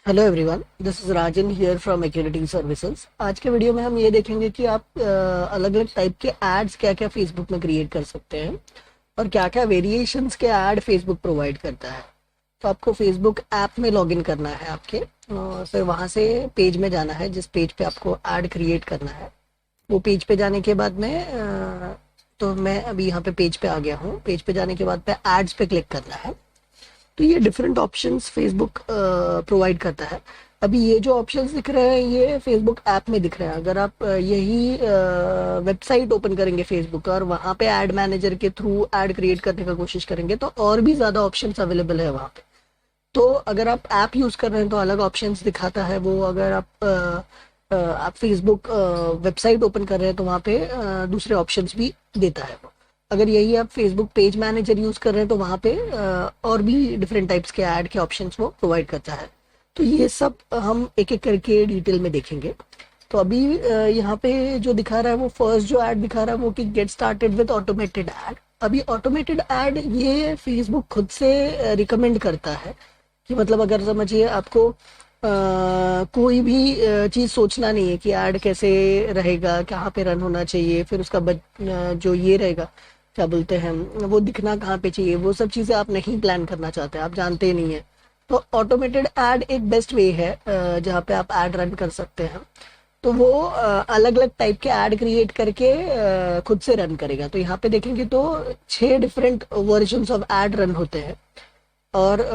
Hello everyone, this is Rajan here from accurating services. आज के video में हम ये देखेंगे कि आप अलग अलग टाइप के एड्स क्या क्या फेसबुक में क्रिएट कर सकते हैं और क्या क्या वेरिएशंस के ऐड फेसबुक प्रोवाइड करता है। तो आपको फेसबुक ऐप में लॉगिन करना है आपके, फिर वहाँ से पेज में जाना है जिस पेज पे आपको ऐड क्रिएट करना है। वो पेज पे जाने के बाद में तो मैं अभी यहाँ पे पेज पे आ गया हूँ। पेज पे जाने के बाद पे एड्स पे क्लिक करना है। तो ये डिफरेंट ऑप्शंस फेसबुक प्रोवाइड करता है। अभी ये जो ऑप्शंस दिख रहे हैं ये फेसबुक ऐप में दिख रहे हैं। अगर आप यही वेबसाइट ओपन करेंगे फेसबुक और वहाँ पे ऐड मैनेजर के थ्रू ऐड क्रिएट करने का कोशिश करेंगे तो और भी ज़्यादा ऑप्शंस अवेलेबल है वहाँ पे। तो अगर आप ऐप यूज़ कर रहे हैं तो अलग ऑप्शंस दिखाता है वो। अगर आप फेसबुक वेबसाइट ओपन कर रहे हैं तो वहाँ पे दूसरे ऑप्शंस भी देता है वो। अगर यही आप फेसबुक पेज मैनेजर यूज कर रहे हैं तो वहाँ पे और भी डिफरेंट टाइप्स के ऐड के ऑप्शंस वो प्रोवाइड करता है। तो ये सब हम एक एक करके डिटेल में देखेंगे। तो अभी यहाँ पे जो दिखा रहा है वो फर्स्ट जो ऐड दिखा रहा है वो कि get started with automated add. अभी ऑटोमेटेड ऐड ये फेसबुक खुद से रिकमेंड करता है कि मतलब अगर समझिए आपको कोई भी चीज़ सोचना नहीं है कि ऐड कैसे रहेगा, कहाँ पे रन होना चाहिए, फिर उसका जो ये रहेगा क्या बोलते हैं वो दिखना कहाँ पे चाहिए, वो सब चीज़ें आप नहीं प्लान करना चाहते, आप जानते नहीं है। तो ऑटोमेटेड ऐड एक बेस्ट वे है जहाँ पे आप ऐड रन कर सकते हैं। तो वो अलग अलग टाइप के ऐड क्रिएट करके खुद से रन करेगा। तो यहाँ पे देखेंगे तो 6 different versions of ad run होते हैं और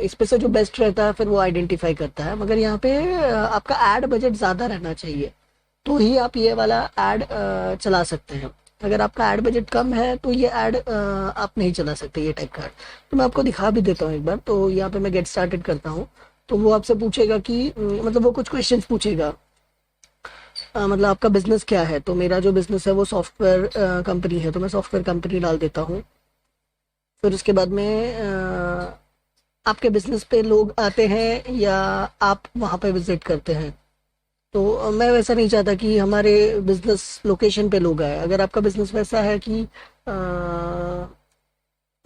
इसमें से जो बेस्ट रहता है फिर वो आइडेंटिफाई करता है। मगर यहाँ पे आपका ऐड बजट ज़्यादा रहना चाहिए तो ही आप ये वाला ऐड चला सकते हैं। अगर आपका ऐड बजट कम है तो ये ऐड आप नहीं चला सकते, ये टाइप का ऐड। तो मैं आपको दिखा भी देता हूँ एक बार। तो यहाँ पे मैं गेट स्टार्टेड करता हूँ। तो वो आपसे पूछेगा कि मतलब वो कुछ क्वेश्चंस पूछेगा। मतलब आपका बिजनेस क्या है। तो मेरा जो बिजनेस है वो सॉफ्टवेयर कंपनी है तो मैं सॉफ्टवेयर कंपनी डाल देता हूँ। फिर उसके बाद में आपके बिजनेस पे लोग आते हैं या आप वहाँ पे विजिट करते हैं। तो मैं वैसा नहीं चाहता कि हमारे बिजनेस लोकेशन पे लोग आए। अगर आपका बिजनेस वैसा है कि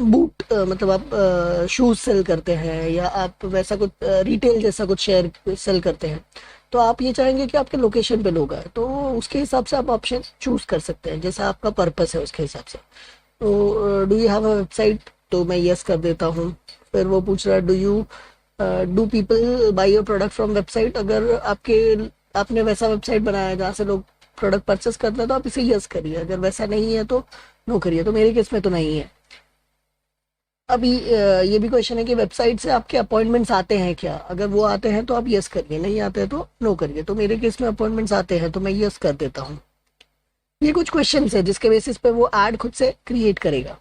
बूट मतलब आप शूज सेल करते हैं या आप वैसा कुछ रिटेल जैसा कुछ शेयर सेल करते हैं तो आप ये चाहेंगे कि आपके लोकेशन पे लोग आए, तो उसके हिसाब से आप ऑप्शन चूज कर सकते हैं जैसा आपका पर्पस है उसके हिसाब से। तो do you have a website, तो मैं यस कर देता हूँ। फिर वो पूछ रहा है do people by your product from website. अगर आपने वैसा वेबसाइट बनाया है जहाँ से लोग प्रोडक्ट परचेस करते हैं तो आप इसे यस करिए। अगर वैसा नहीं है तो नो करिए। तो मेरे केस में तो नहीं है। अभी ये भी क्वेश्चन है कि वेबसाइट से आपके अपॉइंटमेंट्स आते हैं क्या। अगर वो आते हैं तो आप यस करिए, नहीं आते हैं तो नो करिए। तो मेरे केस में अपॉइंटमेंट्स आते हैं तो मैं यस कर देता हूँ। ये कुछ क्वेश्चंस है जिसके बेसिस पे वो ऐड खुद से क्रिएट करेगा।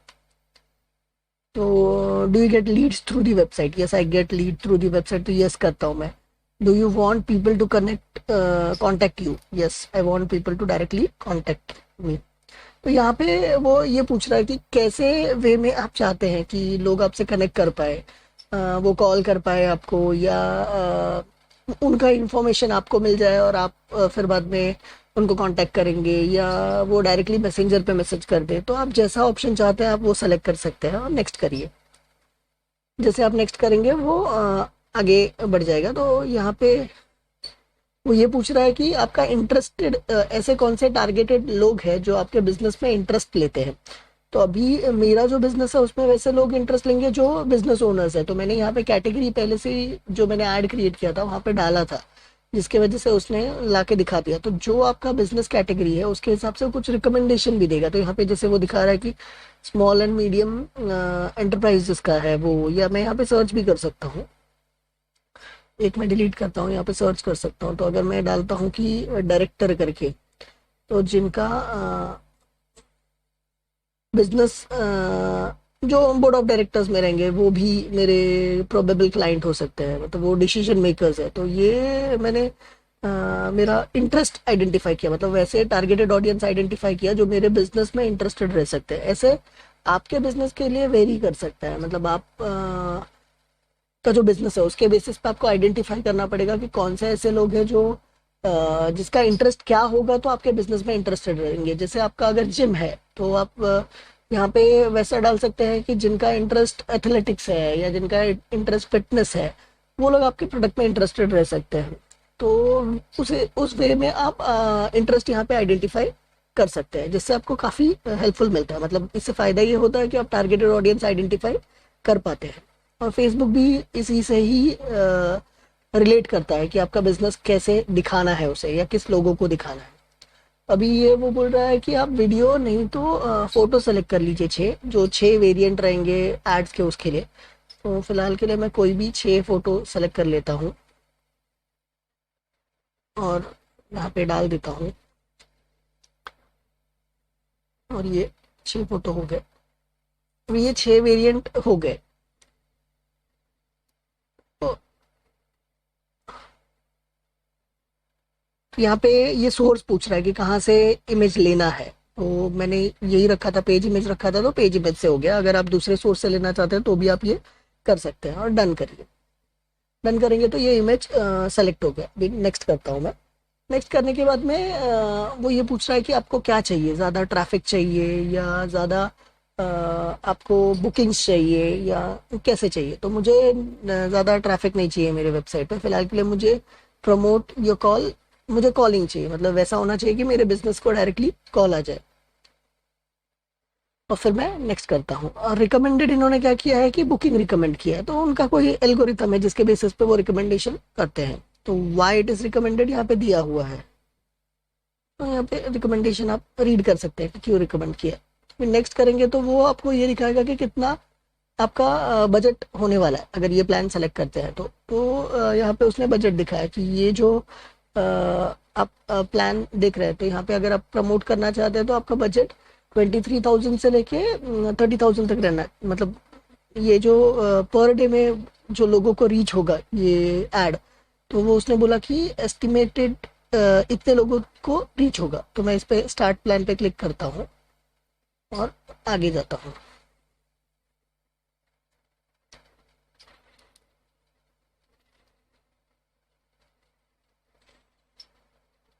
तो do you get leads through the website. Yes I get lead through the website, तो यस करता हूँ मैं। Do you want people to connect contact you. Yes I want people to directly contact me. तो यहाँ पे वो ये पूछ रहा है कि कैसे वे में आप चाहते हैं कि लोग आपसे कनेक्ट कर पाए। वो कॉल कर पाए आपको या उनका इंफॉर्मेशन आपको मिल जाए और आप फिर बाद में उनको कांटेक्ट करेंगे या वो डायरेक्टली मैसेंजर पे मैसेज कर दे। तो आप जैसा ऑप्शन चाहते हैं आप वो सेलेक्ट कर सकते हैं और नेक्स्ट करिए। जैसे आप नेक्स्ट करेंगे वो आगे बढ़ जाएगा। तो यहाँ पे वो ये पूछ रहा है कि आपका इंटरेस्टेड ऐसे कौन से टारगेटेड लोग हैं जो आपके बिजनेस में इंटरेस्ट लेते हैं। तो अभी मेरा जो बिजनेस है उसमें वैसे लोग इंटरेस्ट लेंगे जो बिजनेस ओनर्स है। तो मैंने यहाँ पे कैटेगरी पहले से ही जो मैंने ऐड क्रिएट किया था वहाँ पे डाला था जिसके वजह से उसने ला के दिखा दिया। तो जो आपका बिजनेस कैटेगरी है उसके हिसाब से कुछ रिकमेंडेशन भी देगा। तो यहाँ पे जैसे वो दिखा रहा है कि स्मॉल एंड मीडियम एंटरप्राइज जिसका है वो, या मैं यहाँ पे सर्च भी कर सकता हूँ। एक मैं डिलीट करता हूँ, यहाँ पे सर्च कर सकता हूँ। तो अगर मैं डालता हूँ कि डायरेक्टर करके, तो जिनका बिजनेस जो बोर्ड ऑफ डायरेक्टर्स में रहेंगे वो भी मेरे प्रोबेबल क्लाइंट हो सकते हैं, मतलब वो डिसीजन मेकर्स है। तो ये मैंने मेरा इंटरेस्ट आइडेंटिफाई किया, मतलब वैसे टारगेटेड ऑडियंस आइडेंटिफाई किया जो मेरे बिजनेस में इंटरेस्टेड रह सकते हैं। ऐसे आपके बिजनेस के लिए वेरी कर सकता है। मतलब आप का जो बिजनेस है उसके बेसिस पे आपको आइडेंटिफाई करना पड़ेगा कि कौन से ऐसे लोग हैं जो जिसका इंटरेस्ट क्या होगा तो आपके बिजनेस में इंटरेस्टेड रहेंगे। जैसे आपका अगर जिम है तो आप यहाँ पे वैसा डाल सकते हैं कि जिनका इंटरेस्ट एथलेटिक्स है या जिनका इंटरेस्ट फिटनेस है वो लोग आपके प्रोडक्ट में इंटरेस्टेड रह सकते हैं। तो उस वे में आप इंटरेस्ट यहाँ पे आइडेंटिफाई कर सकते हैं, जिससे आपको काफ़ी हेल्पफुल मिलता है। मतलब इससे फ़ायदा ये होता है कि आप टारगेटेड ऑडियंस आइडेंटिफाई कर पाते हैं। और फेसबुक भी इसी से ही रिलेट करता है कि आपका बिजनेस कैसे दिखाना है उसे, या किस लोगों को दिखाना है। अभी ये वो बोल रहा है कि आप वीडियो नहीं तो फोटो सेलेक्ट कर लीजिए, जो 6 वेरिएंट रहेंगे एड्स के उसके लिए। तो फिलहाल के लिए मैं कोई भी 6 फोटो सेलेक्ट कर लेता हूँ और यहाँ पे डाल देता हूँ, और ये 6 फोटो हो गए। अब ये 6 वेरिएंट हो गए। तो यहाँ पे ये सोर्स पूछ रहा है कि कहाँ से इमेज लेना है। तो मैंने यही रखा था, पेज इमेज रखा था, तो पेज इमेज से हो गया। अगर आप दूसरे सोर्स से लेना चाहते हैं तो भी आप ये कर सकते हैं, और डन करिए। डन करेंगे तो ये इमेज सेलेक्ट हो गया। अभी नेक्स्ट करता हूँ मैं। नेक्स्ट करने के बाद में वो ये पूछ रहा है कि आपको क्या चाहिए, ज़्यादा ट्रैफिक चाहिए या ज़्यादा आपको बुकिंग्स चाहिए, या कैसे चाहिए। तो मुझे ज़्यादा ट्रैफिक नहीं चाहिए मेरे वेबसाइट पे। फिलहाल के लिए मुझे प्रमोट योर कॉल, मुझे कॉलिंग चाहिए। मतलब वैसा होना चाहिए कि मेरे बिजनेस को डायरेक्टली कॉल आ जाए। और फिर मैं नेक्स्ट करता हूँ। और रिकमेंडेड इन्होंने क्या किया है कि बुकिंग रिकमेंड किया है। तो उनका कोई एल्गोरिथम है जिसके बेसिस पे वो रिकमेंडेशन करते हैं। तो वाई इट इज रिकमेंडेड यहाँ पे दिया हुआ है। तो यहाँ पे रिकमेंडेशन आप रीड कर सकते हैं कि क्यों रिकमेंड किया। फिर नेक्स्ट करेंगे तो वो आपको ये दिखाएगा कि कितना आपका बजट होने वाला है। अगर ये प्लान सेलेक्ट करते हैं तो यहाँ पे उसने बजट दिखाया कि ये जो आप प्लान देख रहे हैं, तो यहाँ पे अगर आप प्रमोट करना चाहते हैं तो आपका बजट 23,000 से लेके 30,000 तक रहना है। मतलब ये जो पर डे में जो लोगों को रीच होगा ये एड, तो वो उसने बोला कि एस्टिमेटेड इतने लोगों को रीच होगा। तो मैं इस पे स्टार्ट प्लान पे क्लिक करता हूँ और आगे जाता हूँ।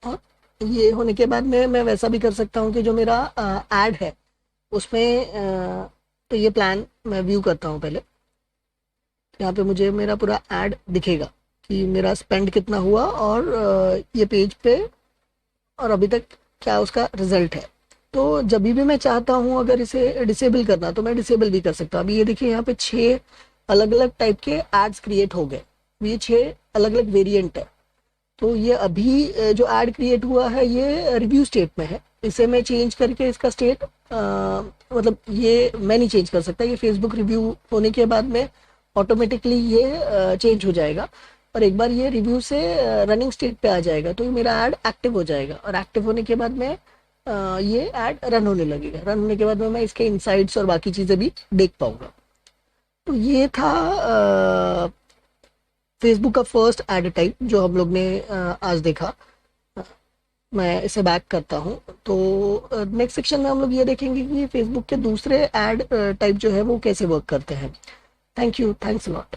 और ये होने के बाद में मैं वैसा भी कर सकता हूँ कि जो मेरा एड है उसमें तो ये प्लान मैं व्यू करता हूँ पहले। यहाँ पे मुझे मेरा पूरा एड दिखेगा कि मेरा स्पेंड कितना हुआ, और ये पेज पे और अभी तक क्या उसका रिजल्ट है। तो जब भी मैं चाहता हूँ अगर इसे डिसेबल करना तो मैं डिसेबल भी कर सकता हूँ। अभी ये देखिए यहाँ पे 6 अलग अलग टाइप के एड्स क्रिएट हो गए। ये 6 अलग अलग वेरिएंट है। तो ये अभी जो ऐड क्रिएट हुआ है ये रिव्यू स्टेट में है। इसे मैं चेंज करके इसका स्टेट मतलब ये मैं नहीं चेंज कर सकता। ये फेसबुक रिव्यू होने के बाद में ऑटोमेटिकली ये चेंज हो जाएगा, और एक बार ये रिव्यू से रनिंग स्टेट पे आ जाएगा तो ये मेरा ऐड एक्टिव हो जाएगा। और एक्टिव होने के बाद में ये ऐड रन होने लगेगा। रन होने के बाद में मैं इसके इनसाइट्स और बाकी चीज़ें भी देख पाऊंगा। तो ये था फेसबुक का फर्स्ट एड टाइप जो हम लोग ने आज देखा। मैं इसे बैक करता हूँ। तो नेक्स्ट सेक्शन में हम लोग ये देखेंगे कि फेसबुक के दूसरे एड टाइप जो है वो कैसे वर्क करते हैं। Thank you, thanks a lot.